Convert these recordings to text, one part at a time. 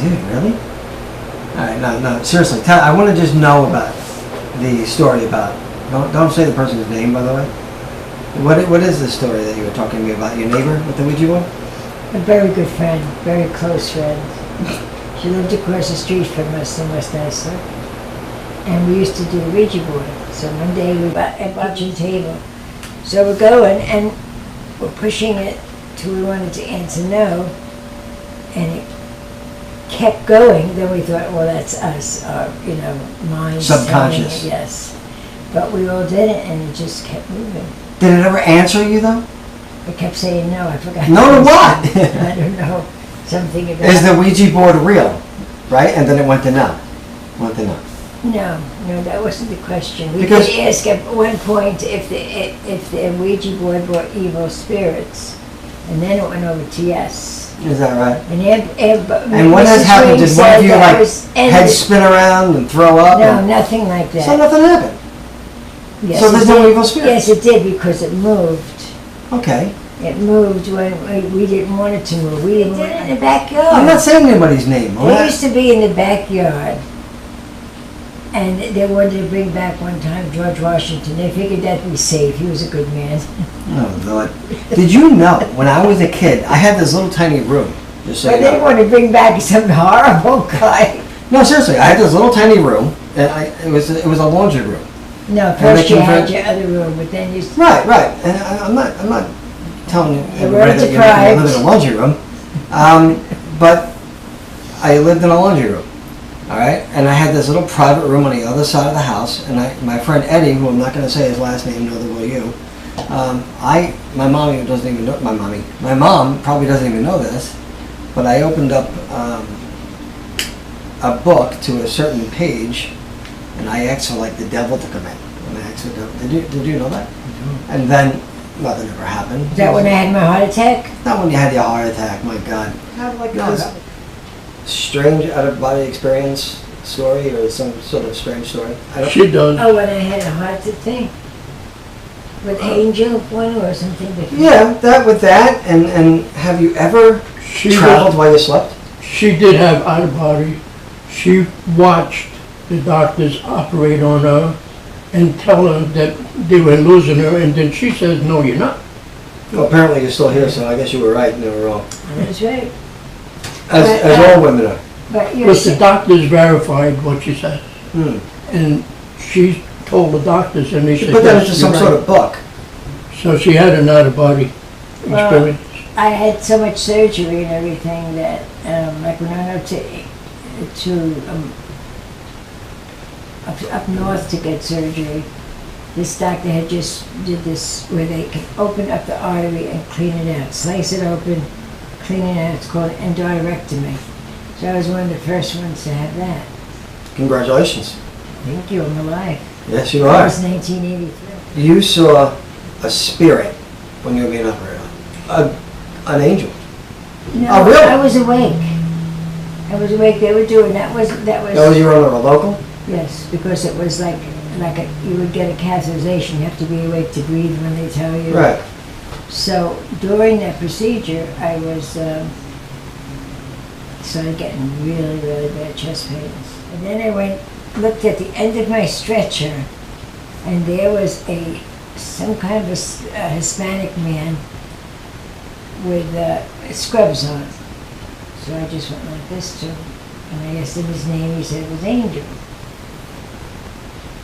dude, really? All right, no, seriously. I want to just know about the story about. Don't say the person's name, by the way. What is the story that you were talking to me about? Your neighbor with the Ouija board? A very good friend, very close friend. She lived across the street from us in West Islip, and we used to do a Ouija board. So one day we bought a kitchen table. So we're going, and we're pushing it till we wanted to answer no, and it kept going. Then we thought, well, that's us, our, mind. Subconscious. Yes. But we all did it, and it just kept moving. Did it ever answer you, though? I kept saying no, I forgot. No to what? I don't know. Something about... Is the Ouija board real? Right? And then it went to no. Went to no. No, that wasn't the question. We did ask at one point if the Ouija board brought evil spirits, and then it went over to yes. Is that right? And what has happened? Did one of you head spin around and throw up? No, nothing like that. So nothing happened? Yes, so there's no evil spirits? Yes, it did, because it moved. Okay. It moved when we didn't want it to move. We didn't want it in the backyard. I'm not saying anybody's name. It used to be in the backyard. And they wanted to bring back one time George Washington. They figured that'd be safe. He was a good man. Oh, Lord. Did you know, when I was a kid, I had this little tiny room. Just so but they want to bring back some horrible guy. No, seriously, I had this little tiny room, and it was a laundry room. No, first you had your other room, but then you... Right. And I'm not telling everybody that you live in a laundry room. But I lived in a laundry room. All right, and I had this little private room on the other side of the house, and my friend Eddie, who I'm not going to say his last name, neither will you. My mommy doesn't even know, my mom probably doesn't even know this, but I opened up a book to a certain page, and I asked for the devil to come in. And I asked for the devil. Did you know that? Mm-hmm. And then nothing ever happened. Is that when I had my heart attack? Not when you had your heart attack. My God. How did this strange out-of-body experience story, or some sort of strange story? She does. Oh, when I had a heart attack with Angel one or something different. Yeah, that, and have you ever traveled while you slept? She did have out-of-body. She watched the doctors operate on her and tell her that they were losing her, and then she says, no, you're not. Well, apparently you're still here, so I guess you were right and they were wrong. That's right. As all women are. But the doctors verified what she said. And she told the doctors, and they said, put that into some sort of book. So she had an out-of-body experience. I had so much surgery and everything that, like when I went up north to get surgery, this doctor had just did this where they could open up the artery and clean it out, slice it open, clean it out. It's called endarterectomy. So I was one of the first ones to have that. Congratulations. Thank you, I'm alive. Yes, you are. That was 1983. You saw a spirit when you were being operated on. An angel. No, really? I was awake. They were doing that was. Oh, you were on a local? Yes, because it was like you would get a catheterization. You have to be awake to breathe when they tell you. Right. So during that procedure, I was started getting really, really bad chest pains, and then I looked at the end of my stretcher, and there was some kind of a Hispanic man with scrubs on. So I just went like this to him, and I asked him his name. He said it was Angel,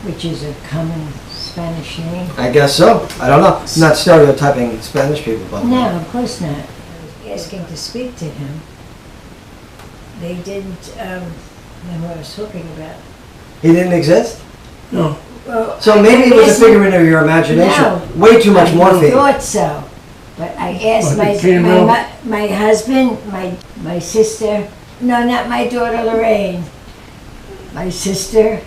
which is a common Spanish name. I guess so. I don't know. I'm not stereotyping Spanish people, but no, of course not. I was asking to speak to him. They didn't know what I was talking about. He didn't exist? No. Well, so maybe it was a figment of your imagination. No, way too much morphine. I thought so. But I asked my husband, my sister, no, not my daughter Lorraine, my sister.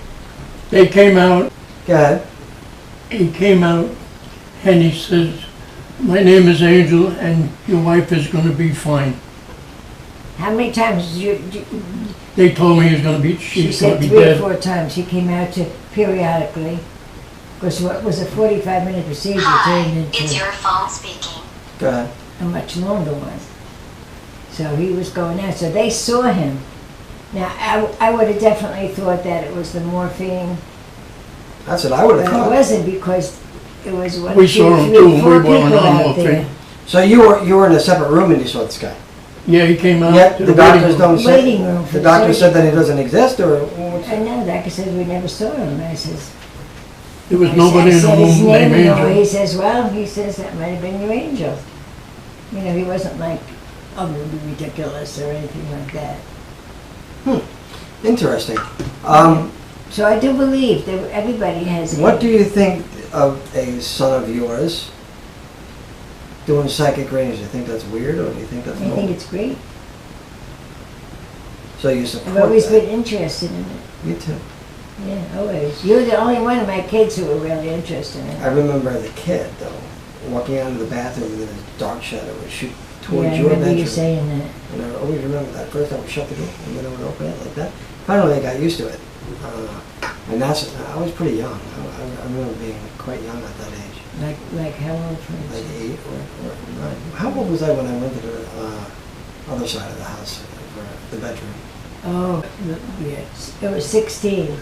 They came out. Go ahead. He came out and he says, my name is Angel and your wife is going to be fine. How many times did you they told me she's going to be dead. She said 3 or 4 times. He came out to periodically. Because what was a 45-minute procedure turned into... It's your phone speaking. Go ahead. A much longer one. So he was going out. So they saw him. Now, I would have definitely thought that it was the morphine, That's what I would have but it thought. wasn't because it was one, We two, saw him three, too, and four we weren't people on out morphine. there. So you were in a separate room and you saw this guy? Yeah, he came out Yet to the the waiting doctors room. don't say... Waiting room for The doctor said that surgery. he doesn't exist, or... I know, the doctor said we never saw him. I says, There was I nobody in the said his room name named and all. He Angel. says, well, he says that might have been your angel. You know, he wasn't like, oh, it'll be ridiculous or anything like that. Interesting. So I do believe that everybody has. What do you think of a son of yours doing psychic readings? Do you think that's weird, or do you think that's I normal? think it's great. So you support I've always that? been interested in it. Me too. Yeah, always. You're the only one of my kids who were really interested in I it. remember as a kid, though, walking out of the bathroom and there was a dark shadow would shoot Yeah, towards I your remember you bedroom. saying that. And I always remember that. First I would shut the door and then I would open it like that. Finally I got used to it. And that's, I was pretty young. I remember being quite young at that age. Like how old, for Like instance? 8 or 9. How old was I when I went to the other side of the house for the bedroom? Oh, yes. It was 16.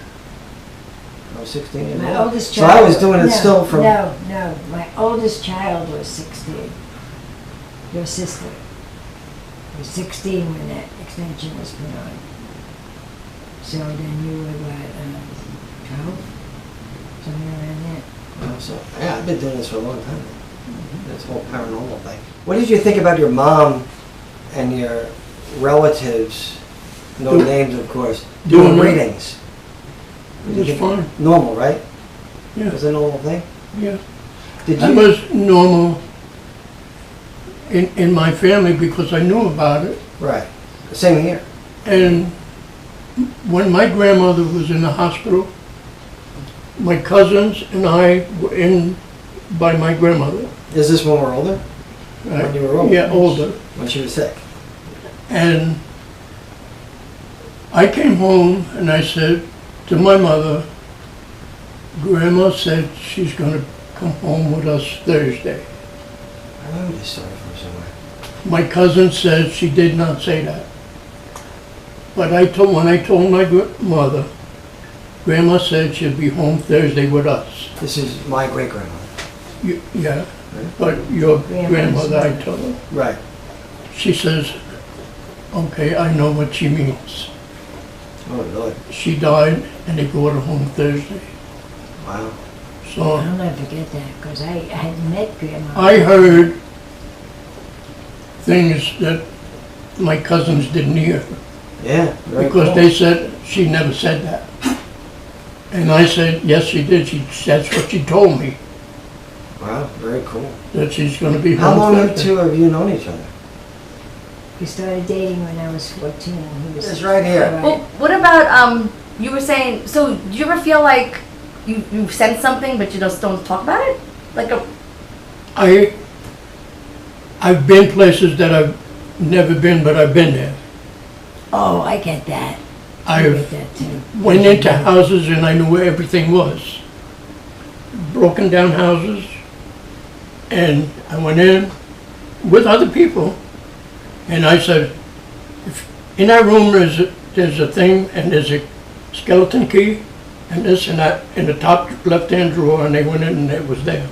I was 16 years My old. oldest So child. I was doing it no, still from... No. My oldest child was 16. Your sister was 16 when that extension was put on. So then you were what, 12? Somewhere around that. So, yeah, I've been doing this for a long time. This whole paranormal thing. What did you think about your mom and your relatives, no names of course, doing Doing readings? It was fine. Normal, right? Yeah. It was a normal thing? Yeah. Did That you? was normal in my family because I knew about it. Right. Same here. And when my grandmother was in the hospital, my cousins and I were in by my grandmother. Is this when we're older? When you were older? Yeah, older. When she was sick? And I came home and I said to my mother, Grandma said she's going to come home with us Thursday. I remember this story from somewhere. My cousin said she did not say that. But when I told my mother, Grandma said she'd be home Thursday with us. This is my great-grandmother. Yeah, but your grandmother, I told her. Right. She says, okay, I know what she means. Oh, Lord. She died and they brought her home Thursday. Wow. So I'll never forget that because I had met Grandma. I heard things that my cousins didn't hear Yeah, very because cool. they said she never said that. And I said, yes, she did. That's what she told me, Wow, very cool. that she's going to be How home long you Thursday. two have you known each other? We started dating when I was 14 and he was... It's right here. Well, what about, you were saying, so do you ever feel like you sense something but you just don't talk about it? Like a, I've been places that I've never been, but I've been there. Oh, I get that. I get I've that too. went into houses and I knew where everything was. Broken down houses, and I went in with other people, and I said, in that room there's a thing, and there's a skeleton key, and this and that, in the top left-hand drawer, and they went in and it was there.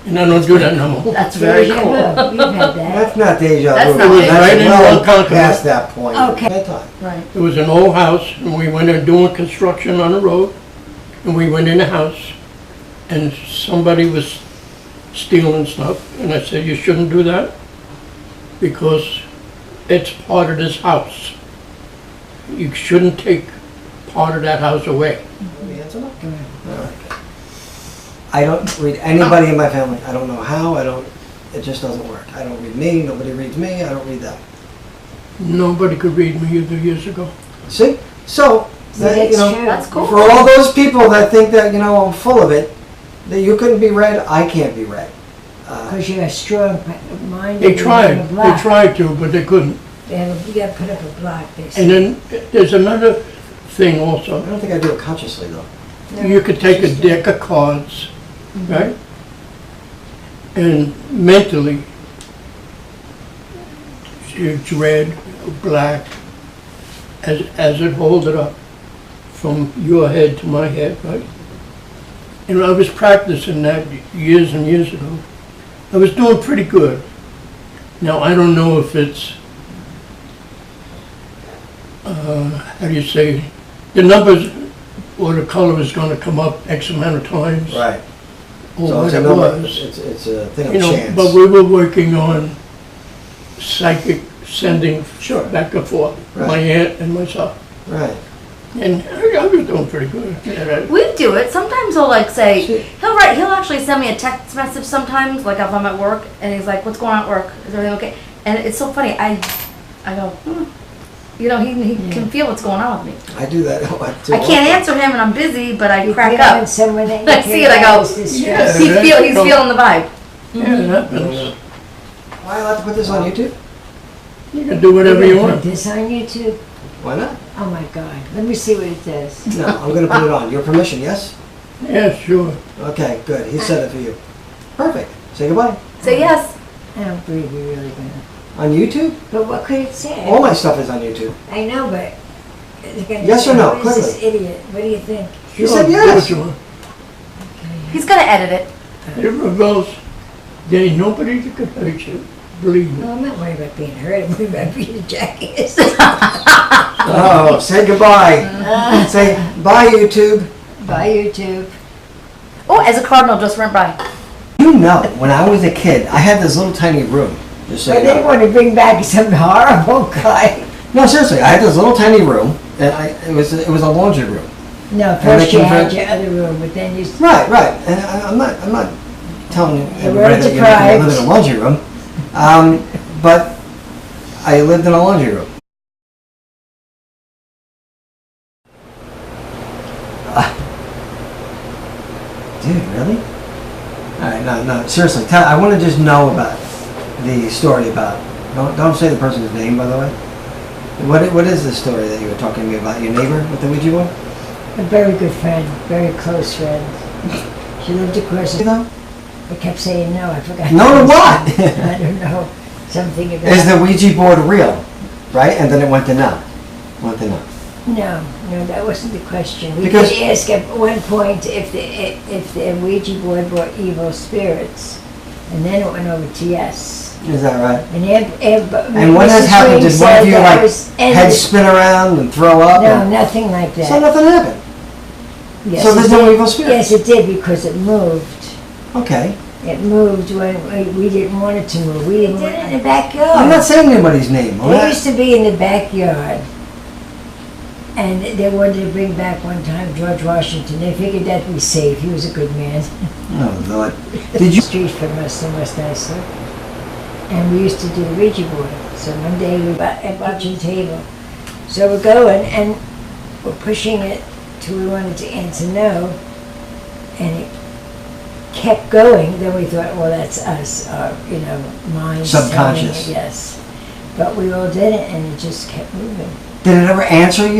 And I don't do that no more. that's very Deja cool. vu. You've had that. That's not deja vu. That's not It was deja right vu. in well Ronkonkoma. past that point. Okay. That time. Right. It was an old house, and we went in doing construction on the road, and we went in the house, and somebody was stealing stuff, and I said, you shouldn't do that, because it's part of this house. You shouldn't take part of that house away. The answer? No? All right. I don't read anybody in my family. I don't know how. It just doesn't work. I don't read me. Nobody reads me. I don't read them. Nobody could read me either years ago. See? So, that, That's you know, true. That's cool. for all those people that think that, you know, I'm full of it, that you couldn't be read, I can't be read. Because you're a strong mind. They and you tried, have a block. to, but they couldn't. You got to put up a block, they And say. then there's another thing I also. don't think I do it consciously, though. You could take a deck of cards, right? And mentally, it's red, black, as it hold it up from your head to my head, right? And I was practicing that years and years ago. I was doing pretty good. Now, I don't know if it's, how do you say, the numbers or the color is going to come up X amount of times. Right. Or So what it's a it number, was. it's a thing of You know, chance. but we were working on psychic sending Sure. back and forth, Right. my aunt and myself. Right. And I was doing pretty good. Yeah, We do it. Sometimes he'll like say, See- he'll actually send me a text message sometimes, like if I'm at work, and he's like, what's going on at work? Is everything okay? And it's so funny. I go, you know, he can feel what's going on with me. I do that a lot too. I can't answer him and I'm busy, but I You crack feel up. when someone that you I see care it, I go, about is distressed. Yeah. He's feeling the vibe. yeah, it happens. Am I allowed to put this on YouTube? You can do whatever You're you gonna want. Put this on YouTube? Why not? Oh my God, let me see what it does. No, I'm going to put it on. Your permission, yes? Yeah, sure. Okay, good. He said it for you. Perfect. Say goodbye. Say yes. I don't believe you're really gonna. On YouTube? But what could it say? All my stuff is on YouTube. I know, but. they're gonna Yes say, or no? "Who is this Quickly. idiot? What do you think? You Sure, said do yes. what you want. He's gonna edit it. Everyone else, there ain't nobody that could hurt you. Believe me. No, I'm not worried about being hurt. I'm worried about being a jackass. Oh, say goodbye. Say bye, YouTube. Bye, YouTube. Oh, as a cardinal just went by. You know, when I was a kid, I had this little tiny room. Just so But you they know. want to bring back some horrible guy. No, seriously, I had this little tiny room, and it was a laundry room. No, And first they you had convert- your other room, but then you. Right, right. And I'm not telling You were everybody that you deprived. live in a laundry room, but I lived in a laundry room. Dude, really? All right, no, seriously. I want to just know about the story about. Don't say the person's name, by the way. What is the story that you were talking to me about? Your neighbor with the Ouija board? A very good friend, very close friend. She lived across the. You know? I kept saying no, I forgot. No to what? I don't know. Something about. Is the Ouija board real? Right? And then it went to no. Went to no. No, that wasn't the question. We Because- did ask at one point if the Ouija board brought evil spirits, and then it went over to yes. Is that right? And And what has Mrs. happened? Green Did one of said you that like was head ended. spin around and throw up? No, and- nothing like that. So nothing happened. Yes, so there's it no did. evil spirits? Yes, it did because it moved. Okay. It moved when we didn't want it to move. We did it in the backyard. I'm not saying anybody's name. I'm They not- used to be in the backyard, and they wanted to bring back one time George Washington. They figured that'd be safe. He was a good man. Oh, Lord. Did you? Street from us in West Islip, and we used to do the Ouija board. So one day we got a kitchen table. So we're going, and we're pushing it till we wanted to answer no, and it kept going. Then we thought, well, that's us, our, minds. telling Subconscious. it, yes. But we all did it, and it just kept moving. Did it ever answer you?